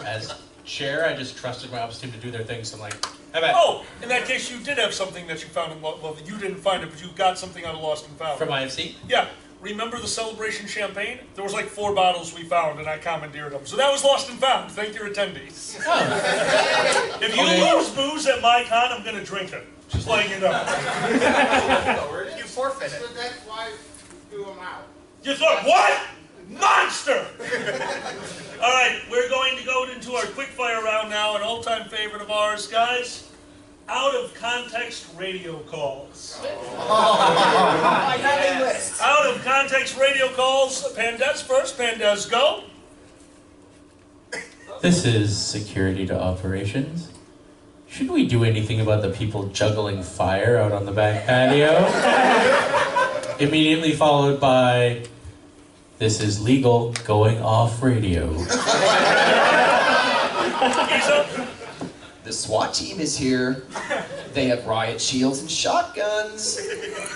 S5: as chair, I just trusted my ops team to do their thing. So I'm like, how about
S1: Oh, in that case, you did have something that you found in well, you didn't find it, but you got something out of Lost and Found.
S5: from IFC?
S1: Yeah. Remember the Celebration champagne? There was like 4 bottles we found, and I commandeered them. So that was Lost and Found. Thank your attendees.
S5: Oh,
S1: If you lose booze at my con, I'm gonna drink it. Just letting you know.
S3: You forfeit it.
S6: So that's why you threw him out.
S1: You thought, what? Monster! All right, we're going to go into our quick fire round now, an all-time favorite of ours, guys. Out of context radio calls.
S2: I have a list.
S1: Out of context radio calls. Pandez first. Pandez, go.
S5: this is security to operations. Should we do anything about the people juggling fire out on the back patio? Immediately followed by, this is legal, going off radio.
S2: The SWAT team is here. They have riot shields and shotguns.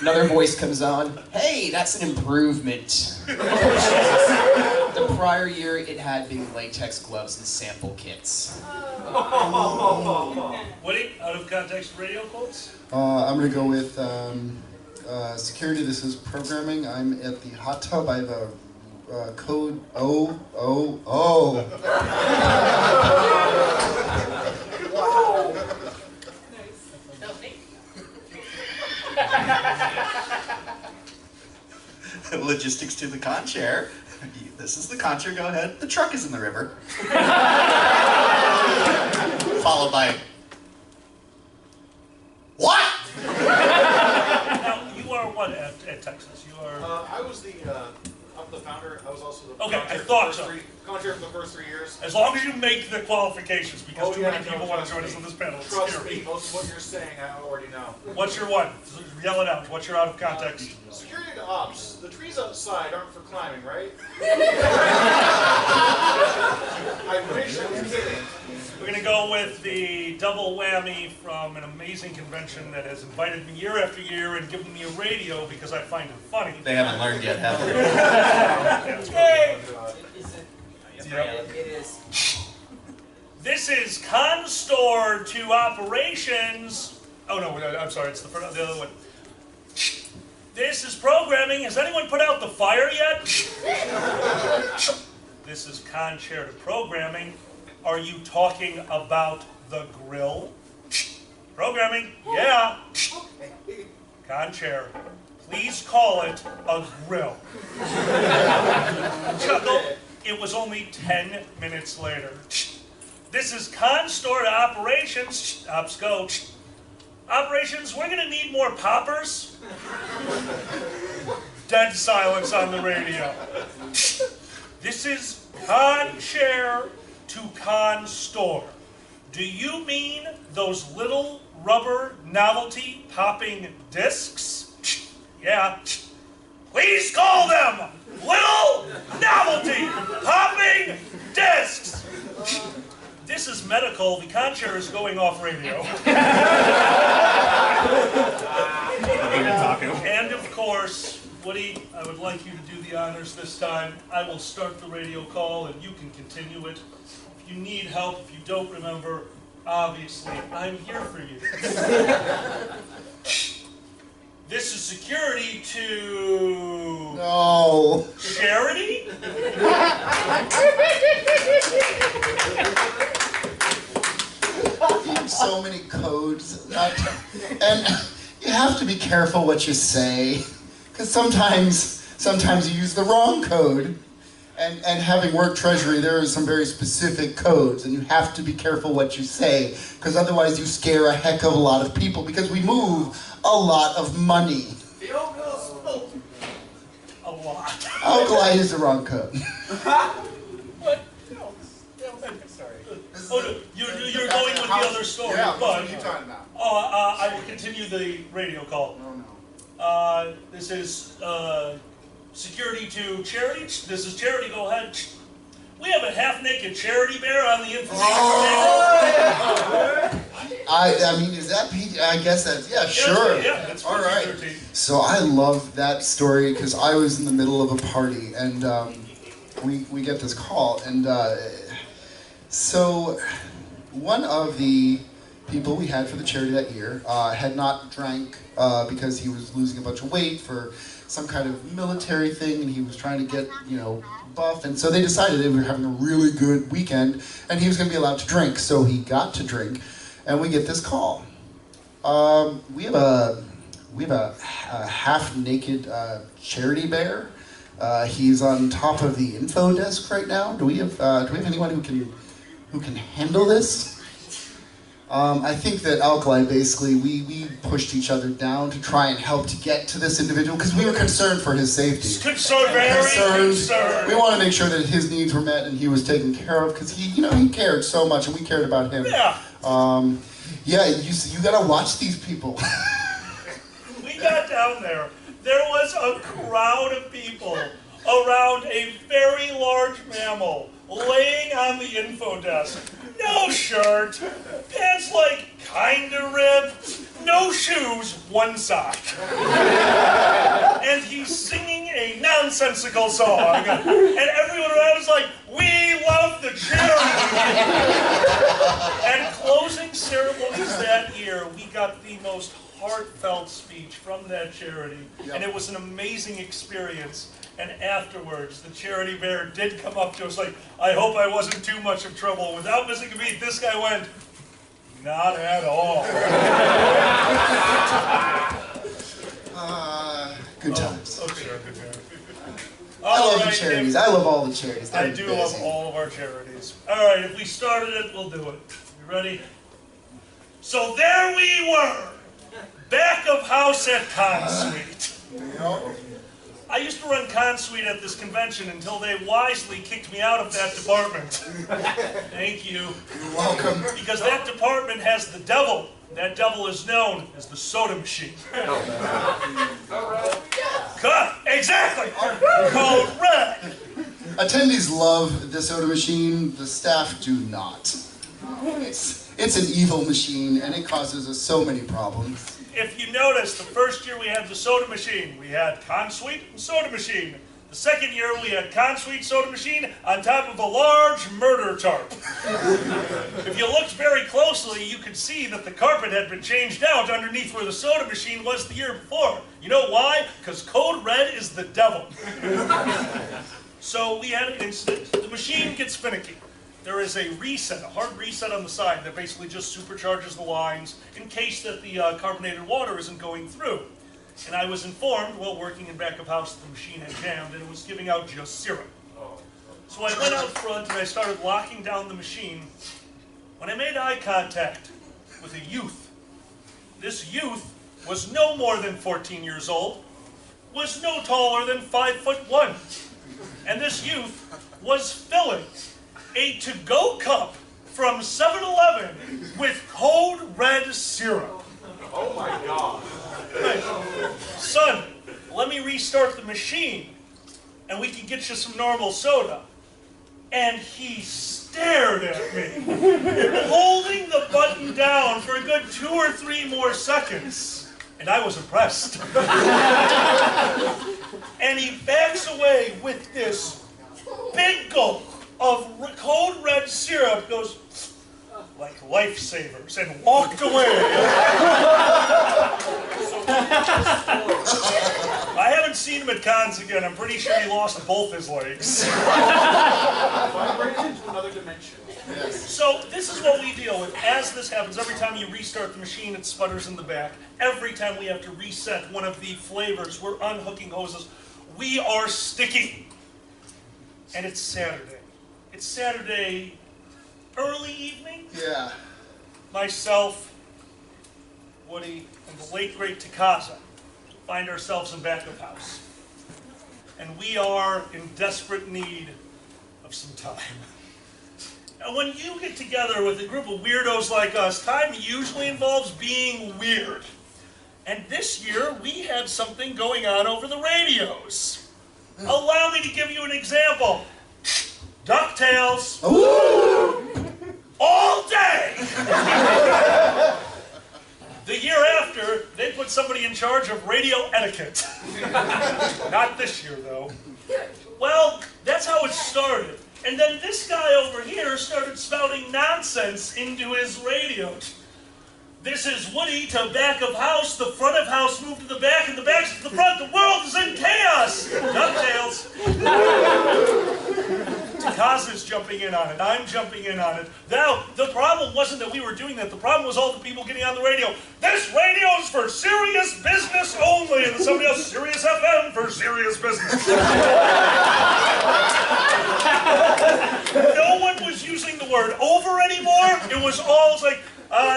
S2: Another voice comes on. Hey, that's an improvement. The prior year, it had been latex gloves and sample kits.
S1: Woody, out of context radio calls.
S4: I'm gonna go with security. This is programming. I'm at the hot tub. I have a code O.
S3: Logistics to the con chair. This is the con chair, go ahead. The truck is in the river. Followed by, what?
S1: Now, you are what at Texas? You are.
S6: I was I'm the founder. I was also the
S1: Okay,
S6: con-chair
S1: I thought
S6: for
S1: so.
S6: Con-chair for the first 3 years.
S1: As long as you make the qualifications, because
S6: Oh,
S1: too
S6: yeah,
S1: many people
S6: no,
S1: want to
S6: trust
S1: join us
S6: me.
S1: on this panel. It's
S6: Trust
S1: scary.
S6: me, most of what you're saying I already know.
S1: What's your one? Yell it out. What's your out of context?
S6: Security to ops. The trees outside aren't for climbing, right? I wish I was kidding.
S1: We're going to go with the double whammy from an amazing convention that has invited me year after year and given me a radio because I find it funny.
S3: They haven't learned yet, have they?
S1: Hey!
S7: It is.
S1: This is Constore to Operations. Oh no, I'm sorry, it's the other one. This is programming. Has anyone put out the fire yet? This is Con-Chair to Programming. Are you talking about the grill? Programming, yeah. Con-Chair, Please call it a grill. Chuckle, it was only 10 minutes later. This is con store to operations. Ops go. Operations, we're gonna need more poppers. Dead silence on the radio. This is con share to con store. Do you mean those little rubber novelty popping discs? Yeah. Please call them little novelty popping discs. This is medical. The con share is going off radio. And of course, Woody, I would like you to do the honors this time. I will start the radio call and you can continue it. If you need help, if you don't remember, obviously, I'm here for you. This is security to...
S4: No.
S1: Charity?
S4: So many codes. And you have to be careful what you say. Because sometimes you use the wrong code. And having worked Treasury, there are some very specific codes, and you have to be careful what you say, because otherwise you scare a heck of a lot of people, because we move a lot of money.
S6: The oatmeal smoke.
S1: A lot.
S4: I used the wrong code.
S1: What? No, sorry. Oh, no, you're going with the other story.
S4: Yeah,
S1: but,
S4: what are you talking about?
S1: I will continue the radio call.
S4: No.
S1: This is security to Charity. This is Charity. Go ahead. We have a half-naked Charity bear on the information table.
S4: I mean, is that PG? I guess that's, yeah, sure.
S1: Yeah, that's
S4: all right.
S1: PG-13.
S4: So I love that story because I was in the middle of a party and we get this call. And so one of the people we had for the charity that year had not drank because he was losing a bunch of weight for some kind of military thing, and he was trying to get, buff, and so they decided they were having a really good weekend, and he was going to be allowed to drink, so he got to drink, and we get this call. We have a half-naked charity bear. He's on top of the info desk right now. Do we have anyone who can handle this? I think that Alkali, basically, we pushed each other down to try and help to get to this individual because we were concerned for his safety.
S1: Very concerned.
S4: We want to make sure that his needs were met and he was taken care of because he cared so much and we cared about him.
S1: Yeah.
S4: You gotta watch these people.
S1: We got down there. There was a crowd of people around a very large mammal laying on the info desk. No shirt, pants kinda ripped, no shoes, one sock. And he's singing a nonsensical song. And everyone around is like, we love the charity. At closing ceremonies that year, we got the most heartfelt speech from that charity. Yep. And it was an amazing experience. And afterwards, the charity bear did come up to us like, I hope I wasn't too much of trouble. Without missing a beat, this guy went, not at all.
S4: Good times.
S1: Oh, sure, good times.
S4: I love the charities. I love all the charities.
S1: I do love all of our charities. All right, if we started it, we'll do it. You ready? So there we were, back of house at Consuite. I used to run Consuite at this convention until they wisely kicked me out of that department. Thank you.
S4: You're welcome.
S1: Because that department has the devil. That devil is known as the soda machine. Cut! Exactly! Code red!
S4: Attendees love the soda machine, the staff do not. It's an evil machine and it causes us so many problems.
S1: If you notice, the first year we had the soda machine, we had Consuite and soda machine. The second year we had Consuite soda machine on top of a large murder tarp. If you looked very closely, you could see that the carpet had been changed out underneath where the soda machine was the year before. You know why? Because code red is the devil. So we had an incident. The machine gets finicky. There is a reset, a hard reset on the side that basically just supercharges the lines in case that the carbonated water isn't going through. And I was informed, while working in back of house, the machine had jammed and it was giving out just syrup. So I went out front and I started locking down the machine when I made eye contact with a youth. This youth was no more than 14 years old, was no taller than 5'1", and this youth was filling a to-go cup from 7-Eleven with Code Red syrup.
S6: Oh my God.
S1: Hey, son, let me restart the machine and we can get you some normal soda. And he stared at me, holding the button down for a good 2 or 3 more seconds. And I was impressed. And he backs away with this big gulp of Code Red syrup, goes, like lifesavers, and walked away. I haven't seen him at cons again. I'm pretty sure he lost both his legs.
S6: Vibrated into another dimension.
S1: So this is what we deal with. As this happens, every time you restart the machine, it sputters in the back. Every time we have to reset one of the flavors, we're unhooking hoses. We are sticky. And it's Saturday. It's Saturday early evening.
S4: Yeah.
S1: Myself, Woody, and the late great Takaza find ourselves in back of house. And we are in desperate need of some time. And when you get together with a group of weirdos like us, time usually involves being weird. And this year, we had something going on over the radios. Allow me to give you an example. DuckTales. All day! The year after, they put somebody in charge of radio etiquette. Not this year, though. Well, that's how it started. And then this guy over here started spouting nonsense into his radio. This is Woody to back of house, the front of house moved to the back, and the back to the front. The world is in chaos! DuckTales. Takaza's jumping in on it. I'm jumping in on it. Now, the problem wasn't that we were doing that. The problem was all the people getting on the radio. This radio is for serious business only. And somebody else, Sirius FM for serious business. No one was using the word over anymore. It was all like,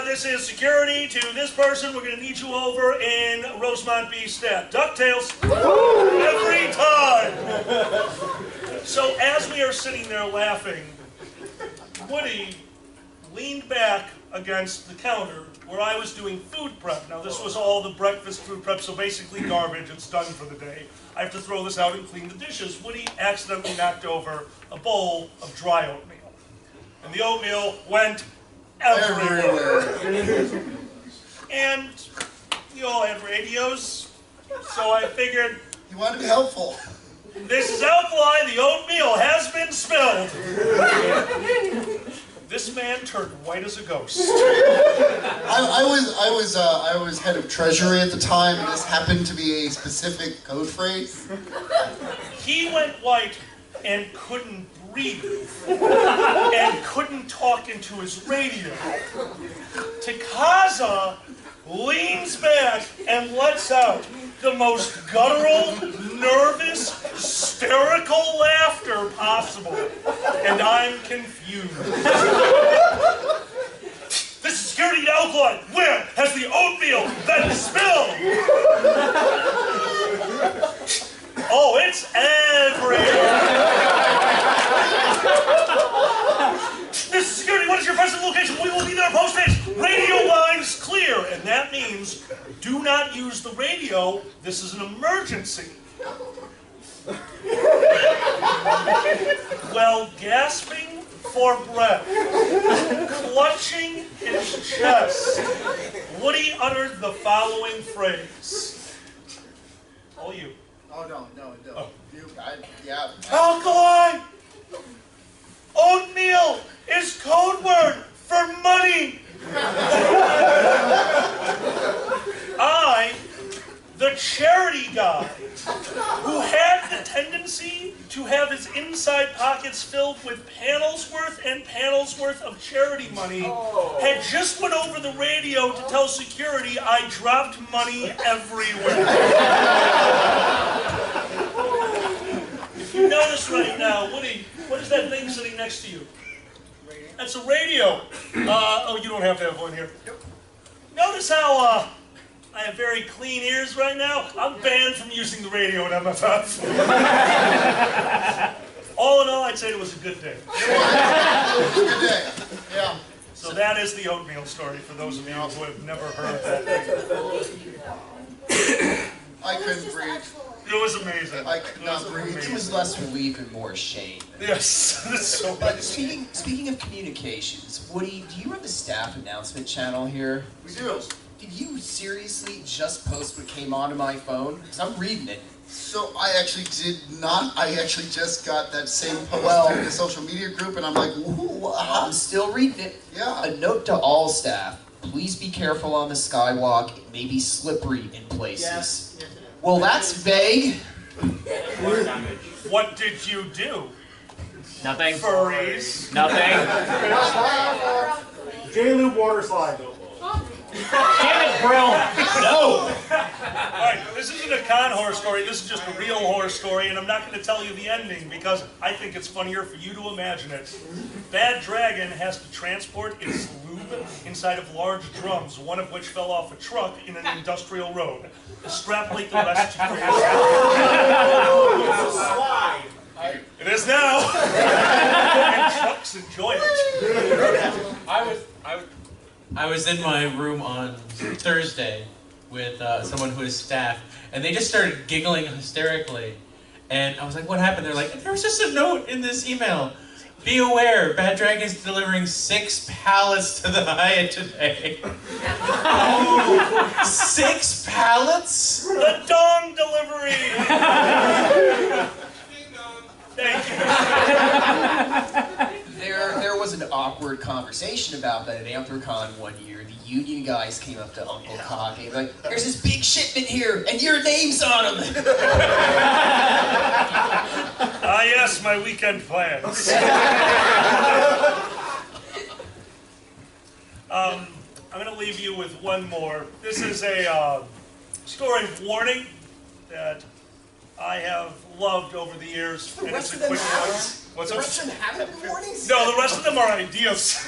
S1: this is security to this person. We're going to need you over in Rosemont B. Stat. DuckTales. Every time. So as we are sitting there laughing, Woody leaned back against the counter where I was doing food prep. Now this was all the breakfast food prep, so basically garbage. It's done for the day. I have to throw this out and clean the dishes. Woody accidentally knocked over a bowl of dry oatmeal. And the oatmeal went everywhere. And you all have radios, so I figured...
S4: You want to be helpful.
S1: This is alkali, the oatmeal has been spilled. This man turned white as a ghost.
S4: I was head of treasury at the time, and this happened to be a specific code phrase.
S1: He went white and couldn't breathe, and couldn't talk into his radio. Takaza leans back and lets out the most guttural, nervous, hysterical laughter possible. And I'm confused. This is security to alkaline. Where has the oatmeal been spilled? Oh, it's everywhere. This is security. What is your present location? We will be there post-haste. Radio lines clear. And that means do not use the radio. This is an emergency. While gasping for breath, clutching his chest, Woody uttered the following phrase. All you.
S4: Oh, no.
S1: Oh.
S4: Yeah.
S1: Alkali! Oatmeal is code word for money! I, the charity guy, who had the tendency to have his inside pocket pockets filled with panels worth and panels worth of charity money, had just went over the radio to tell security I dropped money everywhere. If you notice right now, Woody, what is that thing sitting next to you? That's a radio. Oh, you don't have to have one here. Notice how I have very clean ears right now? I'm banned from using the radio at MFF. All in all, I'd say it was a good day.
S4: It was a good day. Yeah.
S1: So that is the oatmeal story for those of you who have never heard that thing.
S4: I couldn't breathe.
S1: It was amazing.
S4: I could not breathe.
S2: It was less relief and more shame.
S1: Yes, that's so
S2: But
S1: amazing.
S2: speaking of communications, Woody, do you run the staff announcement channel here?
S4: We do.
S2: Did you seriously just post what came onto my phone? Because I'm reading it.
S4: So I actually did not. I actually just got that same post in the social media group, and I'm like, whoa,
S2: I'm still reading it.
S4: Yeah.
S2: A note to all staff. Please be careful on the skywalk. It may be slippery in places. Well, that's vague.
S1: What did you do?
S8: Nothing.
S1: Furries.
S8: Nothing.
S11: J-Lube water slide.
S8: Damn it, Brill.
S2: No.
S1: Alright, this isn't a con horror story, this is just a real horror story, and I'm not going to tell you the ending because I think it's funnier for you to imagine it. Bad Dragon has to transport its lube inside of large drums, one of which fell off a truck in an industrial road. Extrapolate the rest to your
S6: Slide.
S1: It is now! And trucks enjoy it.
S5: I was in my room on Thursday with someone who is staff, and they just started giggling hysterically. And I was like, what happened? They're like, there was just a note in this email. Be aware, Bad Dragon is delivering 6 pallets to the Hyatt today. 6 pallets?
S1: The dong delivery! Thank you.
S2: There was an awkward conversation about that at Anthrocon one year. The union guys came up to Uncle Cock and were like, there's this big shipment here, and your name's on them.
S1: Ah, yes, my weekend plans. I'm going to leave you with one more. This is a story of warning that I have loved over the years.
S2: The rest of them haven't been warnings?
S1: No, the rest of them are ideas.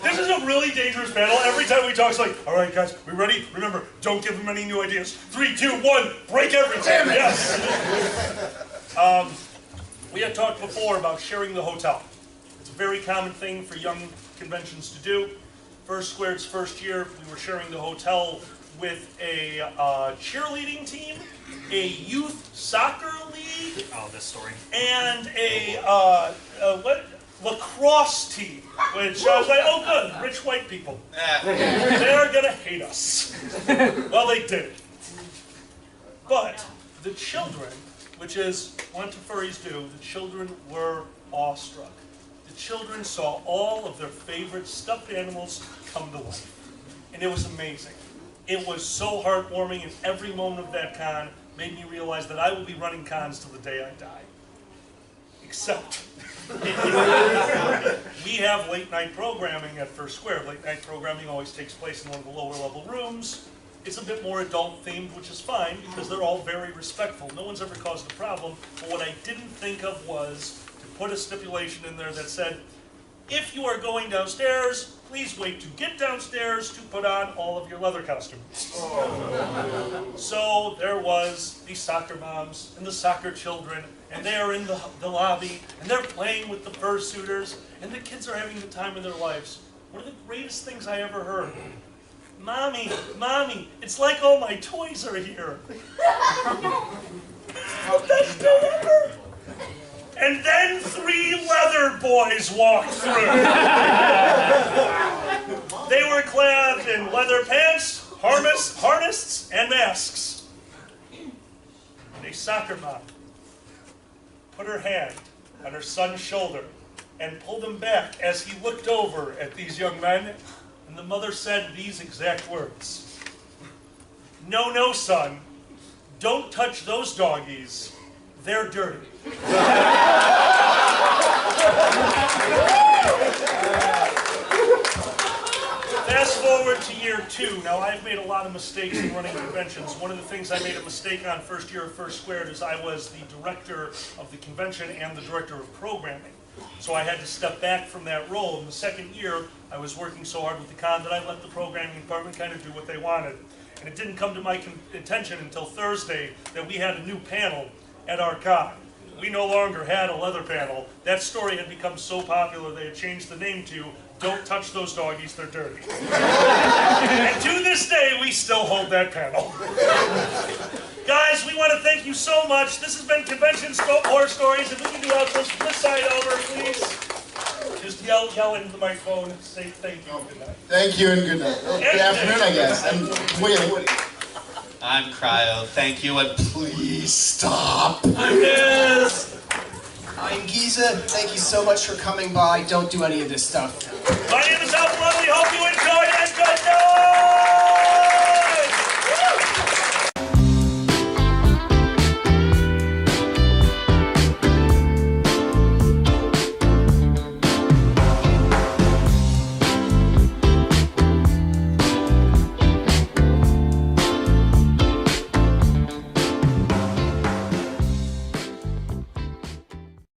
S1: This is a really dangerous battle. Every time we talk, it's like, all right, guys, we ready? Remember, don't give them any new ideas. 3, 2, 1, break everything. Yes. We had talked before about sharing the hotel. It's a very common thing for young conventions to do. First Squared's first year, we were sharing the hotel with a cheerleading team, a youth soccer league,
S8: This story.
S1: and a lacrosse team, which I was like, oh good, rich white people. They're gonna hate us. Well, they did. But the children, which is what furries do, the children were awestruck. The children saw all of their favorite stuffed animals come to life. And it was amazing. It was so heartwarming, and every moment of that con made me realize that I will be running cons till the day I die. Except, we have late night programming at First Square. Late night programming always takes place in one of the lower level rooms. It's a bit more adult themed, which is fine, because they're all very respectful. No one's ever caused a problem, but what I didn't think of was to put a stipulation in there that said, if you are going downstairs, please wait to get downstairs to put on all of your leather costumes. So there was the soccer moms and the soccer children, and they are in the lobby, and they're playing with the fursuiters, and the kids are having the time of their lives. One of the greatest things I ever heard. Mommy, Mommy, it's like all my toys are here. The best day ever. And then 3 leather boys walked through. They were clad in leather pants, harnesses, and masks. And a soccer mom put her hand on her son's shoulder and pulled him back as he looked over at these young men, and the mother said these exact words. No, no, son. Don't touch those doggies. They're dirty. forward to year 2. Now, I've made a lot of mistakes in running conventions. One of the things I made a mistake on first year of First Squared is I was the director of the convention and the director of programming. So I had to step back from that role. In the second year, I was working so hard with the con that I let the programming department kind of do what they wanted. And it didn't come to my attention until Thursday that we had a new panel at our con. We no longer had a leather panel. That story had become so popular they had changed the name to "Don't Touch Those Doggies, They're Dirty." And to this day, we still hold that panel. Guys, we want to thank you so much. This has been Convention Horror Stories. If we can do outros from this side over, please. Just yell into the microphone and say thank you and good night.
S4: Thank you and good night. Good afternoon, I guess. And Woody.
S11: I'm Cryo. Thank you and please stop.
S1: I'm Liz.
S2: I'm Giza. Thank you so much for coming by. Don't do any of this stuff.
S1: My name is Alvin Lovely. Hope you